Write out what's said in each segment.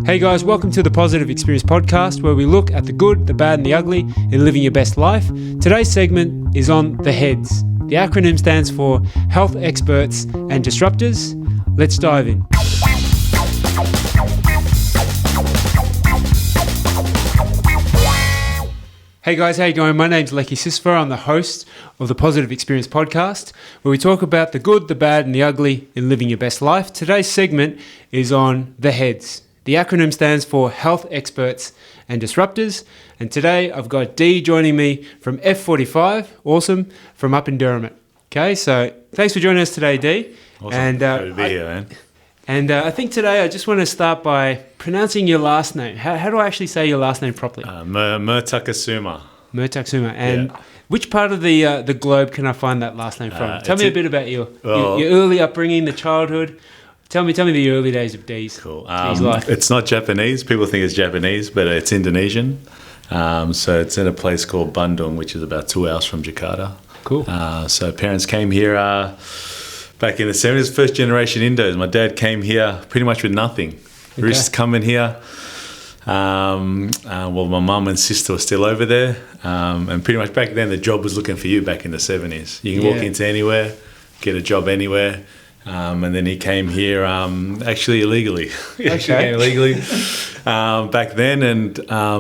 Hey guys, welcome to the Positive Experience podcast, where we look at the good, the bad and the ugly in living your best life. Today's segment is on the H.E.A.D'S. The acronym stands for Health Experts and Disruptors. Let's dive in. Hey guys, how you going? My name's Lecky Sisfer. I'm the host of the Positive Experience podcast, where we talk about the good, the bad and the ugly in living your best life. Today's segment is on the H.E.A.D'S. The acronym stands for Health Experts and Disruptors. And today I've got Dee joining me from F45, awesome, from up in Derrimut. Okay, so thanks for joining us today, Dee. Awesome. And, Good to be here, man. And I think today I just want to start by pronouncing your last name. How do I actually say your last name properly? Mertakasuma. Mertakasuma. And which part of the globe can I find that last name from? Tell me a bit about your early upbringing, the childhood. Tell me the early days of Dee's. Cool. Dee's life. It's not Japanese. People think it's Japanese, but it's Indonesian. So it's in a place called Bandung, which is about 2 hours from Jakarta. Cool. So parents came here back in the 70s, first generation Indos. My dad came here pretty much with nothing. Okay. We just come in here. Well, my mum and sister were still over there. And pretty much back then, the job was looking for you back in the 70s. You can walk into anywhere, get a job anywhere. And then he came here actually illegally. Back then. And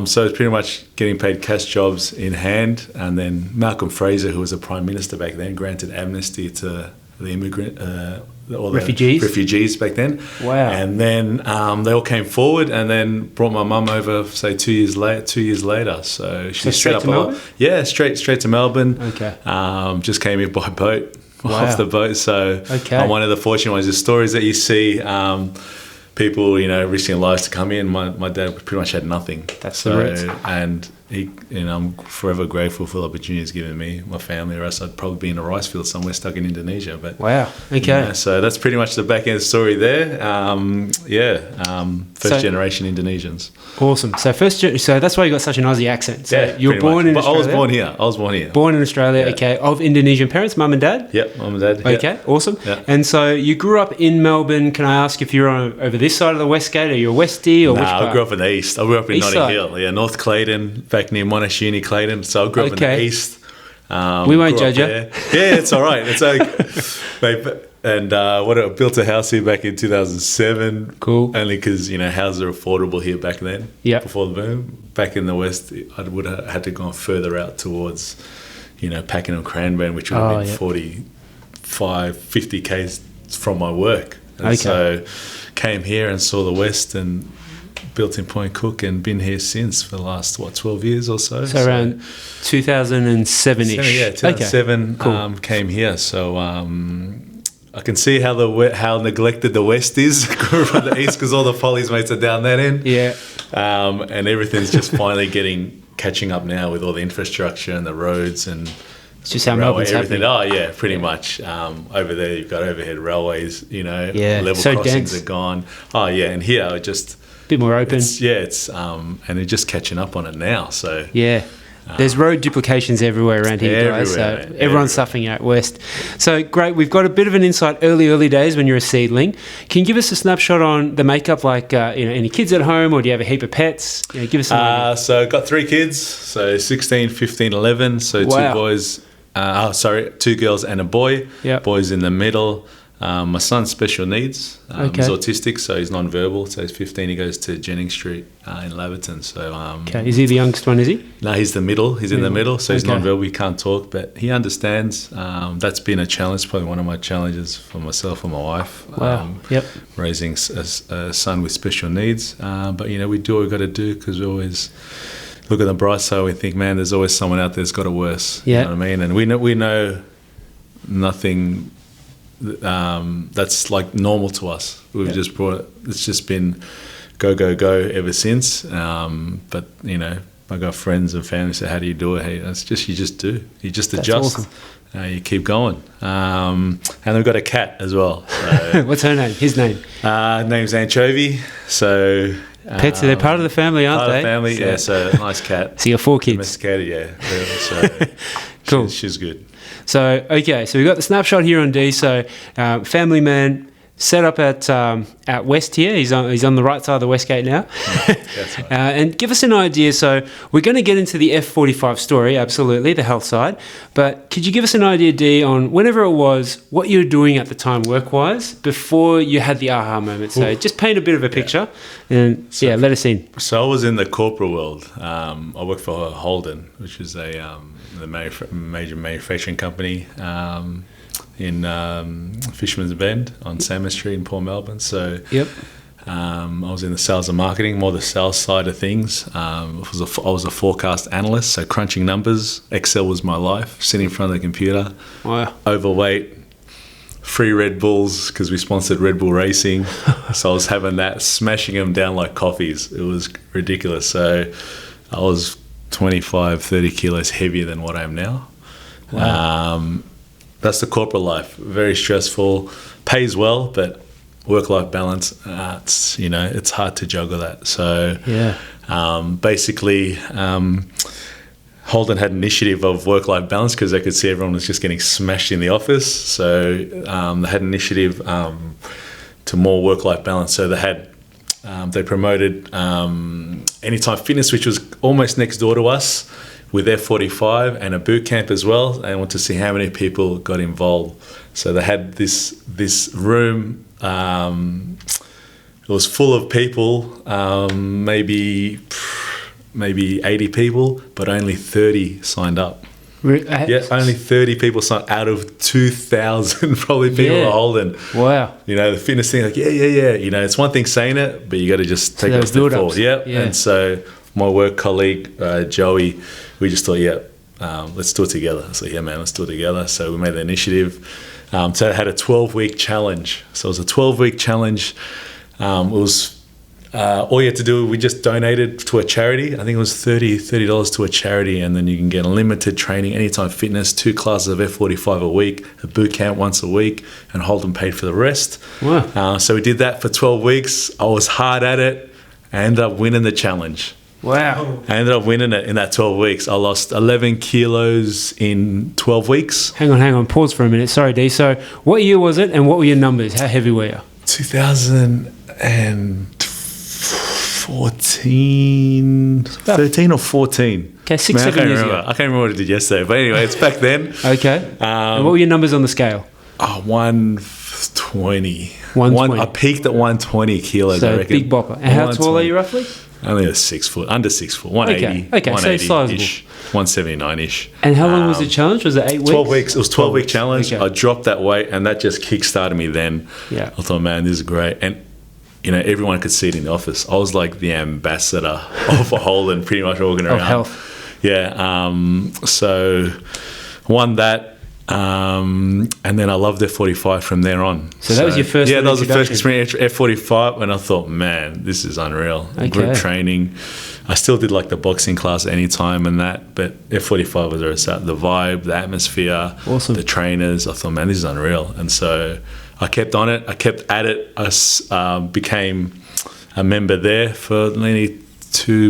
so it's pretty much getting paid cash jobs in hand. And then Malcolm Fraser, who was the Prime Minister back then, granted amnesty to the immigrant, all the refugees back then. Wow. And then they all came forward and then brought my mum over, say, 2 years later. So she straight set up to Melbourne? Yeah, straight to Melbourne. Okay. Just came here by boat. Wow. Off the boat, so I'm one of the fortunate ones. The stories that you see, people, risking their lives to come in. My dad pretty much had nothing. That's the roots. And he, I'm forever grateful for the opportunity he's given me, my family, or else I'd probably be in a rice field somewhere stuck in Indonesia. But wow, okay. So that's pretty much the back end story there. First generation Indonesians. Awesome. So so that's why you got such an Aussie accent. So you were born in Australia. I was born here. Born in Australia. Yeah. Okay. Of Indonesian parents, mum and dad. Yep, mum and dad. Okay. Awesome. Yeah. And so you grew up in Melbourne. Can I ask if you're over this side of the West Gate? Are you a Westie or which part? I grew up in the east. I grew up in East Notting side. Hill. Yeah, North Clayton, back near Monashini, Clayton. So I grew up in the east. We won't judge you. Yeah, it's all right. It's okay. And I built a house here back in 2007. Cool. Only because houses are affordable here back then. Yeah. Before the boom, back in the west, I would have had to go further out towards, Pakenham, Cranbourne, which would have been 45, 50 k's from my work. And so came here and saw the west and built in Point Cook and been here since for the last 12 years or so. So around 2007ish. Yeah, 2007 Cool. Came here. So I can see how neglected the west is. Grew up in the east because all the Follies mates are down that end. Yeah. And everything's just finally catching up now with all the infrastructure and the roads and it's just how Melbourne's everything. happening. Oh yeah, pretty much. Over there you've got overhead railways. so Level crossings dense. are gone. Oh yeah, and here I just. Bit more open. It's and they're just catching up on it now. So yeah, there's road duplications everywhere around here, guys. So everyone's suffering out west. So great, we've got a bit of an insight early days when you're a seedling. Can you give us a snapshot on the makeup? Like any kids at home, or do you have a heap of pets? Give us some. So I've got 3 kids. So 16, 15, 11. So 2 boys. 2 girls and a boy. Yep. Boys in the middle. My son's special needs. He's autistic, so he's non-verbal. So he's 15. He goes to Jennings Street in Laverton. So is he the youngest one? Is he? No, he's the middle. He's in the middle. So he's non-verbal. He can't talk, but he understands. That's been a challenge. Probably one of my challenges for myself and my wife. Wow. Raising a son with special needs. But we do what we've got to do because we always look at the bright side. We think, man, there's always someone out there that's got it worse. Yeah. You know what I mean? And we know nothing. That's like normal to us. We've just it's just been go ever since. But I got friends and family say, how do you do it? Hey, you just do. You just adjust. Awesome. You keep going. And we've got a cat as well. So, what's her name? His name? Name's Anchovy. So pets, they're part of the family, aren't they? Part of the family, so nice cat. So you got 4 kids. Domesticated, yeah. So cool. She's good. So, so we've got the snapshot here on Dee. So, family man, set up at West here. He's on the right side of the West Gate now. That's right. And give us an idea. So we're going to get into the F45 story, absolutely, the health side. But could you give us an idea, Dee, on whenever it was, what you were doing at the time work-wise before you had the aha moment? So just paint a bit of a picture and let us in. So I was in the corporate world. I worked for Holden, which is the major manufacturing company in Fisherman's Bend on Salmon Street in Port Melbourne. So I was in the sales and marketing, more the sales side of things. I was a forecast analyst, so crunching numbers. Excel was my life, sitting in front of the computer. Wow. Overweight, free Red Bulls because we sponsored Red Bull Racing. So I was having that, smashing them down like coffees. It was ridiculous. So I was 25, 30 kilos heavier than what I am now. Wow. That's the corporate life. Very stressful, pays well, but work-life balance, it's hard to juggle that. So basically, Holden had an initiative of work-life balance because they could see everyone was just getting smashed in the office. So they had an initiative to more work-life balance. So they promoted Anytime Fitness, which was almost next door to us, with F45 and a boot camp as well. They wanted to see how many people got involved. So they had this room. It was full of people, maybe 80 people, but only 30 signed up. Only 30 people signed out of 2,000 probably people at Holden. Wow. The fitness thing, like, it's one thing saying it, but you got to just take it a step forward. And so my work colleague, Joey, we just thought, let's do it together. So man, let's do it together. So we made the initiative. So it had a 12-week challenge. So it was a 12-week challenge. It was all you had to do, we just donated to a charity. I think it was $30 to a charity, and then you can get unlimited training, Anytime Fitness, 2 classes of F45 a week, a boot camp once a week, and Holden paid for the rest. Wow. So we did that for 12 weeks. I was hard at it. I ended up winning the challenge. Wow. I ended up winning it in that 12 weeks. I lost 11 kilos in 12 weeks. Hang on. Pause for a minute. Sorry, Dee. So what year was it and what were your numbers? How heavy were you? 2014, 13 or 14. Okay, 7 years ago. I can't remember what I did yesterday. But anyway, it's back then. Okay. And what were your numbers on the scale? 120. 120. I peaked at 120 kilos, so I reckon. Big bopper. And how tall are you roughly? Only 6 foot, under 6 foot, 180. Okay, so sizable. 179-ish. And how long was the challenge? Was it 8 weeks? 12 weeks. It was a 12-week challenge. Okay. I dropped that weight, and that just kick-started me then. Yeah. I thought, man, this is great. And, everyone could see it in the office. I was like the ambassador of Holden, pretty much walking around. Of health. Yeah. So won that. And then I loved F45 from there on. So that was your first that was the first experience, F45, and I thought, man, this is unreal. Okay. Group training. I still did like the boxing class at any time and that, but F45 was where it's at. The vibe, the atmosphere, awesome. The trainers. I thought, man, this is unreal. And so I kept on it. I kept at it. I became a member there for nearly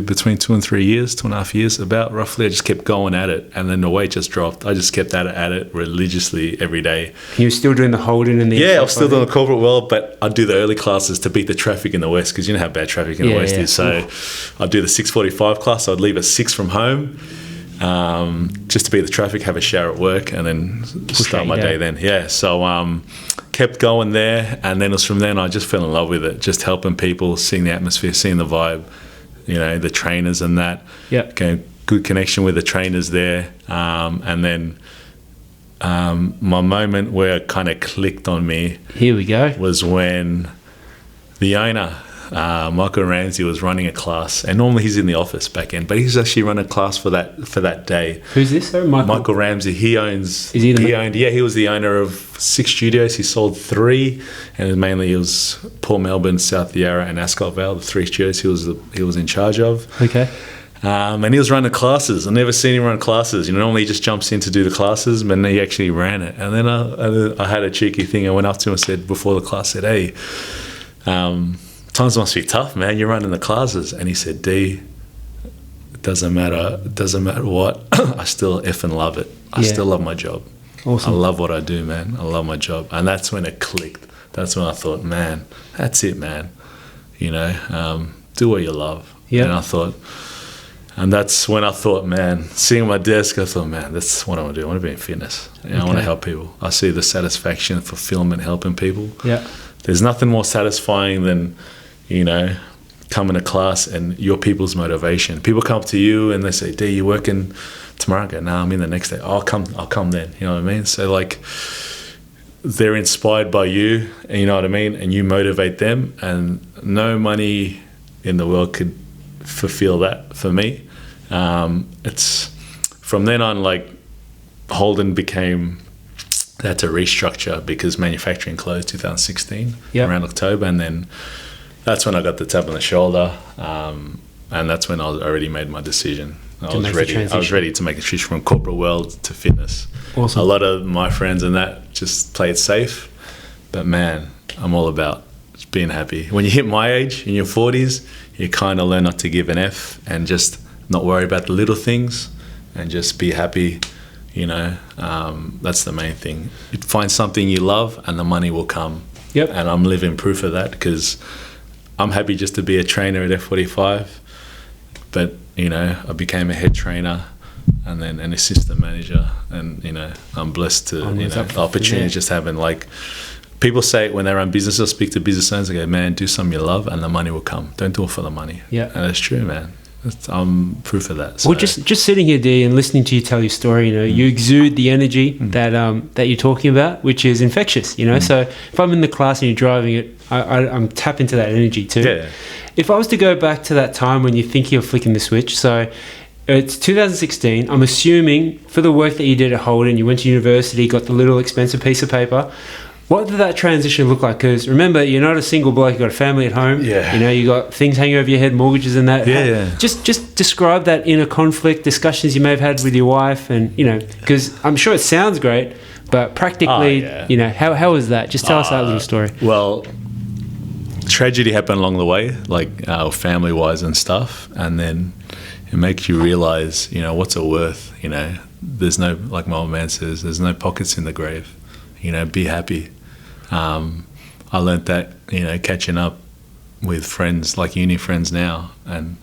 between 2 and 3 years, 2.5 years, about roughly. I just kept going at it, and then the weight just dropped. I just kept at it religiously every day. You were still doing the Holden and the I was still doing the corporate world, but I'd do the early classes to beat the traffic in the West, because you know how bad traffic in the West is. So I'd do the 6:45 class. I'd leave at 6 from home, just to beat the traffic, have a shower at work, and then start my day then. So kept going there, and then it was from then I just fell in love with it, just helping people, seeing the atmosphere, seeing the vibe, the trainers and that. Okay, good connection with the trainers there. And then my moment where it kind of clicked on me. Here we go. Was when the owner, Michael Ramsey, was running a class, and normally he's in the office back end, but he's actually run a class for that day. Who's this? Sorry, Michael Ramsey. He owns. Is he he was the owner of 6 studios. He sold 3, and mainly it was Port Melbourne, South Yarra, and Ascot Vale. The 3 studios he was in charge of. Okay. And he was running classes. I've never seen him run classes. Normally he just jumps in to do the classes, but he actually ran it. And then I had a cheeky thing. I went up to him and said, before the class, hey, times must be tough, man. You're running the classes. And he said, Dee, it doesn't matter what. I still effing love it. I still love my job. Awesome. I love what I do, man. I love my job. And that's when it clicked. That's when I thought, man, that's it, man. You know, do what you love. Yeah. And that's when I thought, man, seeing my desk, I thought, man, that's what I want to do. I want to be in fitness. You know, I want to help people. I see the satisfaction, fulfillment, helping people. Yeah. There's nothing more satisfying than, you know, coming to class and your people's motivation. People come up to you and they say, "Dee, you working tomorrow?" I go, "No, I'm in the next day." I'll come then. You know what I mean? So like, they're inspired by you, and you know what I mean, and you motivate them, and no money in the world could fulfill that for me. It's from then on, like, Holden became, they had to restructure because manufacturing closed 2016 around October, and then that's when I got the tap on the shoulder, and that's when I already made my decision. I was ready to make the switch from corporate world to fitness. Awesome. A lot of my friends and that just play it safe, but man, I'm all about just being happy. When you hit my age, in your 40s, you kind of learn not to give an F and just not worry about the little things and just be happy. You know, that's the main thing. You find something you love and the money will come. Yep. And I'm living proof of that, because I'm happy just to be a trainer at F45, but, you know, I became a head trainer and then an assistant manager, and, you know, I'm blessed to, you know, the opportunities just happen. Like, people say when they run business, they'll speak to business owners, they go, "Man, do something you love and the money will come. Don't do it for the money." Yeah. And it's true, man. I'm proof of that. So. Well, just sitting here, Dee, and listening to you tell your story, you know, you exude the energy that you're talking about, which is infectious, you know. So if I'm in the class and you're driving it, I'm tapped into that energy too. Yeah. If I was to go back to that time when you think you're flicking the switch, so it's 2016, I'm assuming for the work that you did at Holden, you went to university, got the little expensive piece of paper. What did that transition look like? Because remember, you're not a single bloke, you've got a family at home. Yeah. You know, you got things hanging over your head, mortgages and that. Yeah. Just describe that inner conflict, discussions you may have had with your wife, and, you know, because I'm sure it sounds great, but practically, you know, how was that? Just tell us that little story. Well, tragedy happened along the way, like family-wise and stuff, and then it makes you realize, you know, what's it worth? You know, there's no, like my old man says, there's no pockets in the grave. You know, be happy. I learnt that, you know, catching up with friends, like uni friends now, and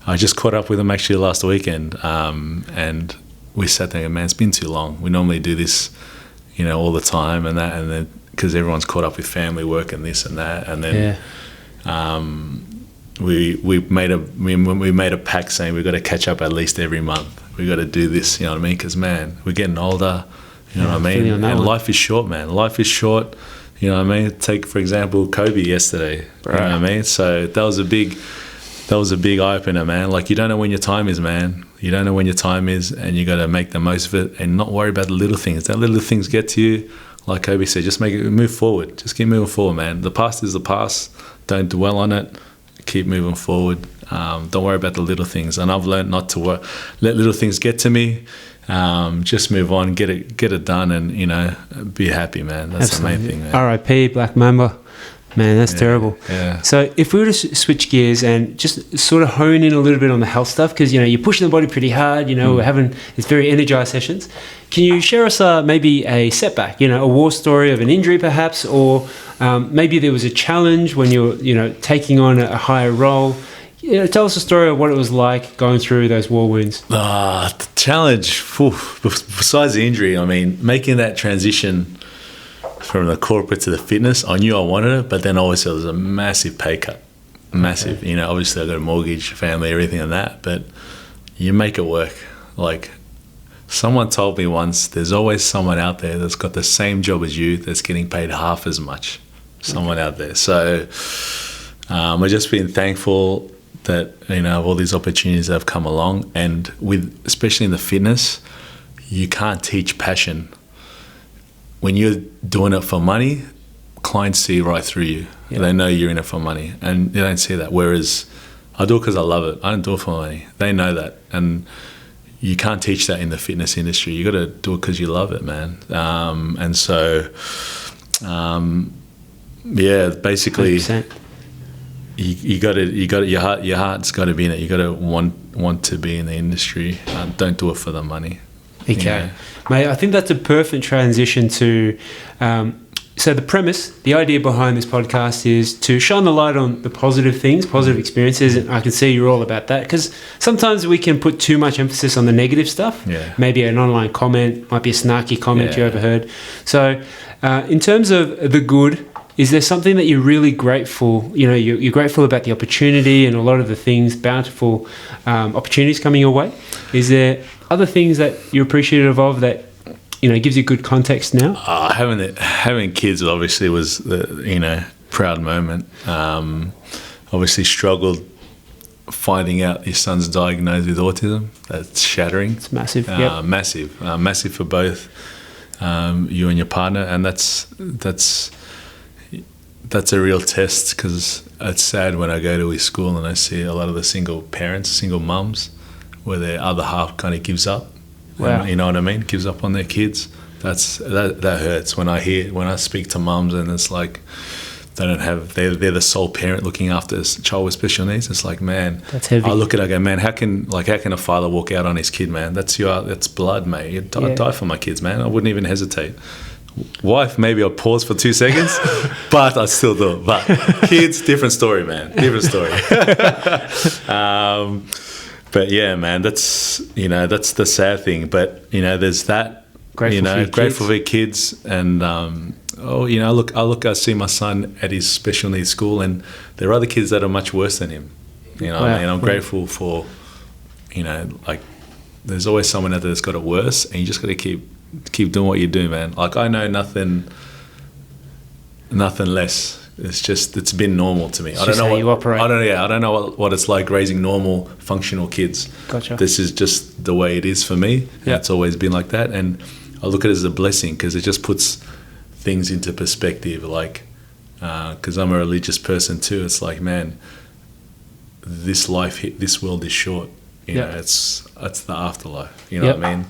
I just caught up with them actually last weekend, and we sat there and, man, it's been too long. We normally do this, you know, all the time and that, and then because everyone's caught up with family work and this and that, and then we made a pact saying we've got to catch up at least every month. We've got to do this, you know what I mean? Because, man, we're getting older, you know what I mean? And life is short, man. Life is short, you know what I mean? Take, for example, Kobe yesterday, you know what I mean? So that was a big eye opener, man. Like, you don't know when your time is, man. You don't know when your time is, and you got to make the most of it and not worry about the little things. That little things get to you. Like Kobe said, just move forward. Just keep moving forward, man. The past is the past. Don't dwell on it. Keep moving forward. Don't worry about the little things. And I've learned not to let little things get to me. Just move on, get it done, and, you know, be happy, man. That's the main thing, man. R.I.P. Black Mamba. Man, that's terrible. Yeah. So if we were to switch gears and just sort of hone in a little bit on the health stuff, because, you know, you're pushing the body pretty hard, you know, we're having these very energized sessions. Can you share us maybe a setback, you know, a war story of an injury perhaps, or maybe there was a challenge when you were, you know, taking on a higher role? You know, tell us a story of what it was like going through those war wounds. The challenge, besides the injury, I mean, making that transition from the corporate to the fitness, I knew I wanted it, but then obviously it was a massive pay cut. Massive. Okay. You know, obviously I got a mortgage, family, everything and that, but you make it work. Like, someone told me once, there's always someone out there that's got the same job as you that's getting paid half as much. Someone out there. So I've just been thankful that, you know, all these opportunities that have come along, and with, especially in the fitness, you can't teach passion. When you're doing it for money, clients see right through you. Yeah. They know you're in it for money, and they don't see that. Whereas I do it because I love it. I don't do it for money. They know that, and you can't teach that in the fitness industry. You got to do it because you love it, man. And so, basically, 100%. You got to your heart's got to be in it. You got to want to be in the industry. Don't do it for the money. Okay, mate. I think that's a perfect transition to So the premise, the idea behind this podcast is to shine the light on the positive things, positive experiences, and I can see you're all about that, because sometimes we can put too much emphasis on the negative stuff. Yeah. Maybe an online comment, might be a snarky comment you Yeah. overheard. So in terms of the good, is there something that you're really grateful, you're grateful about the opportunity and a lot of the things, bountiful opportunities coming your way? Is there other things that you're appreciative of that, gives you good context now? Having kids obviously was the proud moment. Obviously struggled finding out your son's diagnosed with autism. That's shattering. It's massive. Yep. Massive for both you and your partner, and that's a real test, because it's sad when I go to his school and I see a lot of the single parents, single mums, where their other half kind of gives up. Wow. You know what I mean? Gives up on their kids. That hurts when I speak to mums and it's like they're the sole parent looking after a child with special needs. It's like, man, that's heavy. I look at it, I go, man, how can a father walk out on his kid, man? That's blood, mate. I'd die for my kids, man. I wouldn't even hesitate. Wife, maybe I'll pause for 2 seconds, but I still do it. But kids, different story, man. Different story. But yeah, man, that's the sad thing. But there's that. Grateful for your kids, and I see my son at his special needs school, and there are other kids that are much worse than him. What I mean? I'm grateful for, there's always someone out there that's got it worse, and you just got to keep doing what you do, man. Like, I know nothing less. It's been normal to me. I don't know how you operate. I don't know what it's like raising normal, functional kids. Gotcha. This is just the way it is for me. Yeah. It's always been like that, and I look at it as a blessing, because it just puts things into perspective. Like, because I'm a religious person too. It's like, man, this world is short. It's the afterlife. You know what I mean?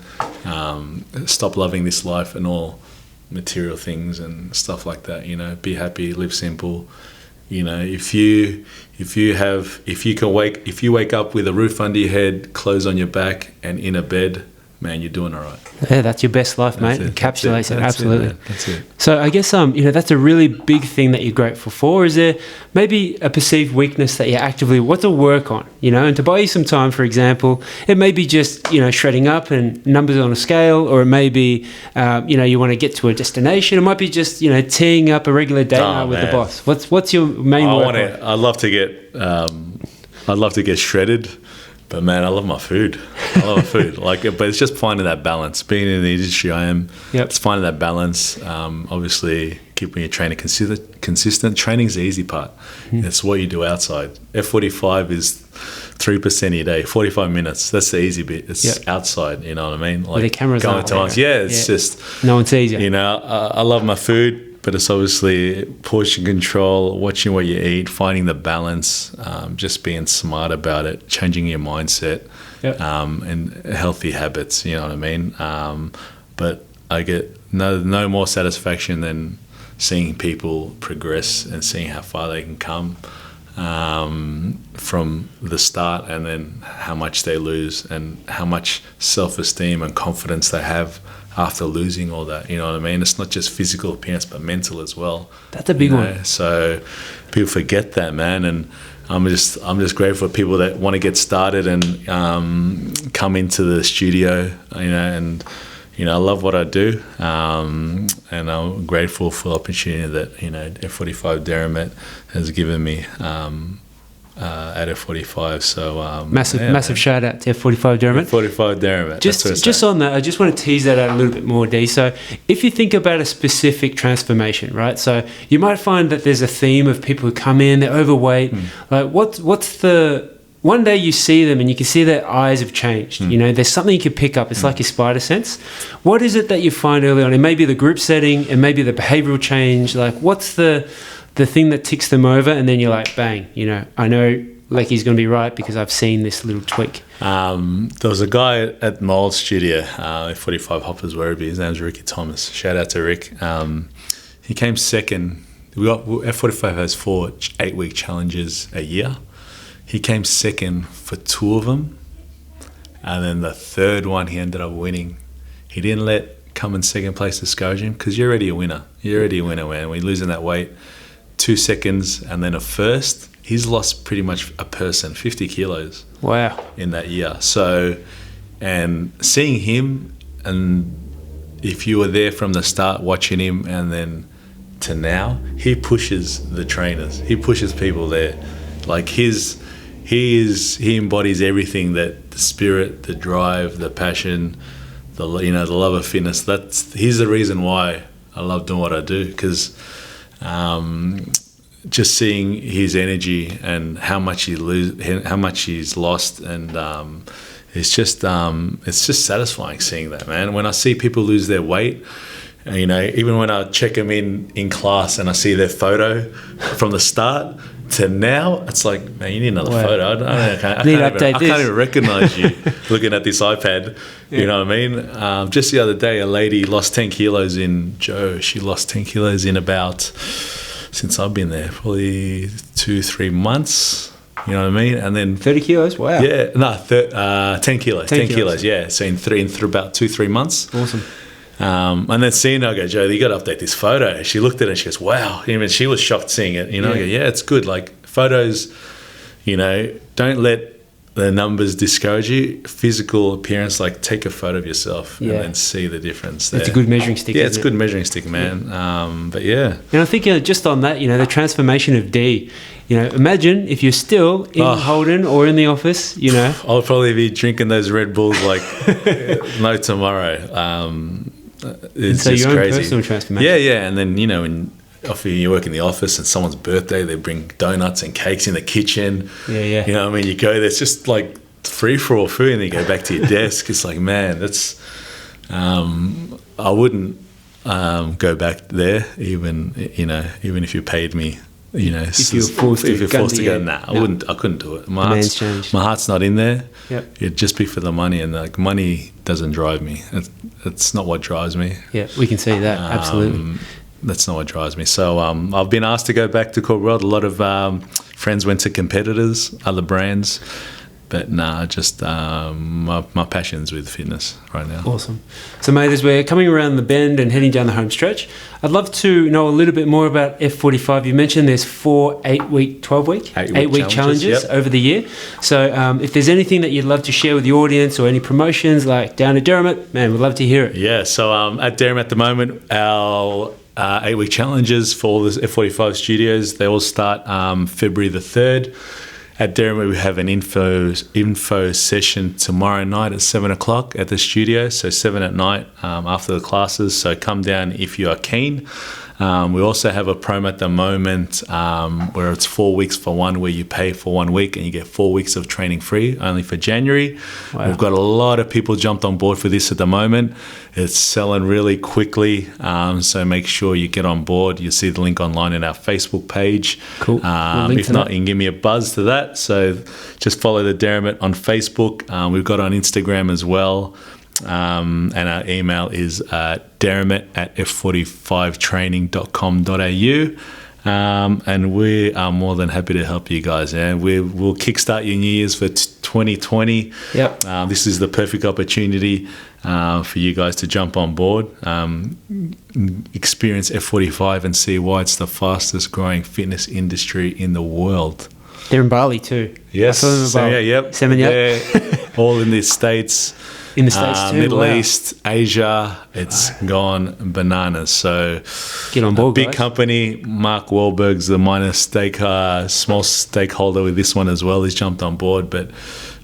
Stop loving this life and all material things and stuff like that. Be happy, live simple. If you wake up with a roof under your head, clothes on your back, and in a bed, man, you're doing all right. Yeah, that's your best life, mate. Encapsulates it, absolutely. That's it. So I guess that's a really big thing that you're grateful for. Is there maybe a perceived weakness that you actively want to work on? And to buy you some time, for example, it may be just shredding up and numbers on a scale, or it may be you want to get to a destination. It might be just teeing up a regular date night with the boss. What's your main work on? I'd love to get shredded. But man, I love my food. But it's just finding that balance. Being in the industry I am, it's finding that balance. Obviously, keeping your training consistent. Training's the easy part. It's what you do outside. F45 is 3% of your day, 45 minutes. That's the easy bit. It's outside, you know what I mean? Like, the cameras going to us. It's just... No one sees you. I love my food. But it's obviously portion control, watching what you eat, finding the balance, just being smart about it, changing your mindset, and healthy habits, you know what I mean? But I get no more satisfaction than seeing people progress and seeing how far they can come from the start, and then how much they lose and how much self-esteem and confidence they have after losing all that. You know what I mean? It's not just physical appearance, but mental as well. That's a big one. So people forget that, man. And I'm just grateful for people that want to get started and come into the studio, and I love what I do, and I'm grateful for the opportunity that F45 Derrimut has given me at F45. So massive shout out to F45 Derrimut. F45 Derrimut. Just on that, I just want to tease that out a little bit more, Dee. So if you think about a specific transformation, right? So you might find that there's a theme of people who come in, they're overweight. Like what's the one day you see them and you can see their eyes have changed. There's something you can pick up. It's like your spider sense. What is it that you find early on? It may be the group setting, and maybe the behavioral change. Like, what's the thing that ticks them over, and then you're like, bang, I know Lecky's going to be right because I've seen this little tweak. There was a guy at my old studio, 45 Hoppers Werribee. His name's Ricky Thomas. Shout out to Rick. He came second. F45 has 4 8-week challenges a year. He came second for 2 of them, and then the third one he ended up winning. He didn't let come in second place discourage him, because you're already a winner. You're already a winner, man. When you're losing that weight, 2 seconds and then a first, he's lost pretty much a person, 50 kilos. Wow. In that year. So, and seeing him, and if you were there from the start watching him and then to now, he pushes the trainers. He pushes people there. Like he embodies everything, that the spirit, the drive, the passion, the love of fitness. He's the reason why I love doing what I do, because just seeing his energy and how much he's lost, and it's just satisfying seeing that, man. When I see people lose their weight, even when I check them in class and I see their photo from the start to now, it's like, man, you need another photo. I can't even recognize you looking at this iPad. Yeah. You know what I mean? Just the other day, a lady lost 10 kilos she lost 10 kilos in about, since I've been there, probably 2-3 months. You know what I mean? And then 30 kilos. Wow. Yeah, no, 10 kilos. 10 kilos. Yeah. So in about 2-3 months. Awesome. And then seeing her, I go, Joe, you got to update this photo. She looked at it and she goes, wow. Even she was shocked seeing it. I go, yeah, it's good. Like photos, don't let the numbers discourage you. Physical appearance, like take a photo of yourself and then see the difference there. It's a good measuring stick. Yeah, it's a good measuring stick, man. But yeah. And I think just on that, the transformation of Dee, imagine if you're still in Holden or in the office, I'll probably be drinking those Red Bulls like no tomorrow. It's so just your own crazy. personal transformation. Yeah. And then, when often you work in the office and someone's birthday, they bring donuts and cakes in the kitchen. Yeah. You know what I mean? You go there, it's just like free-for-all food, and you go back to your desk. It's like, man, that's... I wouldn't go back there, even if you paid me, if you're forced to go, I couldn't do it. My heart's not in there. Yep. It'd just be for the money, and like money doesn't drive me. It's not what drives me. Yeah, we can see that. Absolutely. That's not what drives me. So I've been asked to go back to corporate world. A lot of friends went to competitors, other brands, but just my passion's with fitness right now. Awesome. So, mate, as we're coming around the bend and heading down the home stretch, I'd love to know a little bit more about F45. You mentioned there's 4 8-week, 12-week, 8-week challenges over the year. So if there's anything that you'd love to share with the audience or any promotions like down at Derrimut, man, we'd love to hear it. Yeah, so at Derrimut at the moment, our 8-week challenges for all the F45 studios, they all start February the 3rd. At Derrimut, we have an info session tomorrow night at 7 o'clock at the studio, so 7 at night after the classes. So come down if you are keen. We also have a promo at the moment where it's 4 weeks for one, where you pay for 1 week and you get 4 weeks of training free, only for January. Wow. We've got a lot of people jumped on board for this at the moment. It's selling really quickly, so make sure you get on board. You'll see the link online in our Facebook page. Cool. If not, you can give me a buzz to that. So just follow the Derrimut on Facebook. We've got on Instagram as well. And our email is derrimut@f45training.com.au. And we are more than happy to help you guys. And we'll kickstart your New Year's for 2020. Yep. This is the perfect opportunity for you guys to jump on board, experience F45 and see why it's the fastest growing fitness industry in the world. They're in Bali too. Yes. Seven, all in the States. In the States too. Middle East, Asia, it's gone bananas. So get on board, big guys. company. Mark Wahlberg's the small stakeholder with this one as well. He's jumped on board, but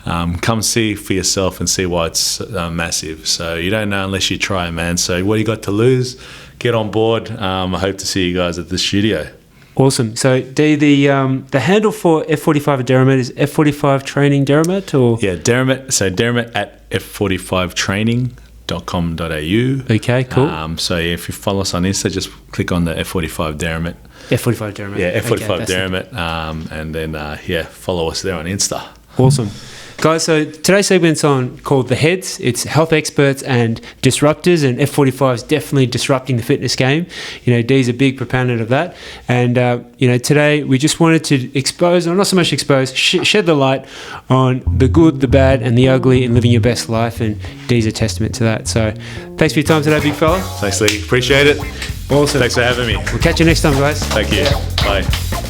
come see for yourself and see why it's massive. So you don't know unless you try, man. So what do you got to lose? Get on board. I hope to see you guys at the studio. Awesome. So, Dee, the handle for F45 at Derrimut is F45 Training Derrimut, or? Yeah, Derrimut. So, Derrimut at f45training.com.au. Okay, cool. So, yeah, if you follow us on Insta, just click on the F45 Derrimut. F45 Derrimut. Yeah, F45 Derrimut. And then, follow us there on Insta. Awesome. Guys, so today's segment's called The Heads. It's health experts and disruptors, and F45 is definitely disrupting the fitness game. Dee's a big proponent of that. And, today we just wanted to expose, or not so much expose, shed the light on the good, the bad, and the ugly in living your best life. And Dee's a testament to that. So thanks for your time today, big fella. Thanks, Lee. Appreciate it. Awesome. Thanks for having me. We'll catch you next time, guys. Thank you. Bye.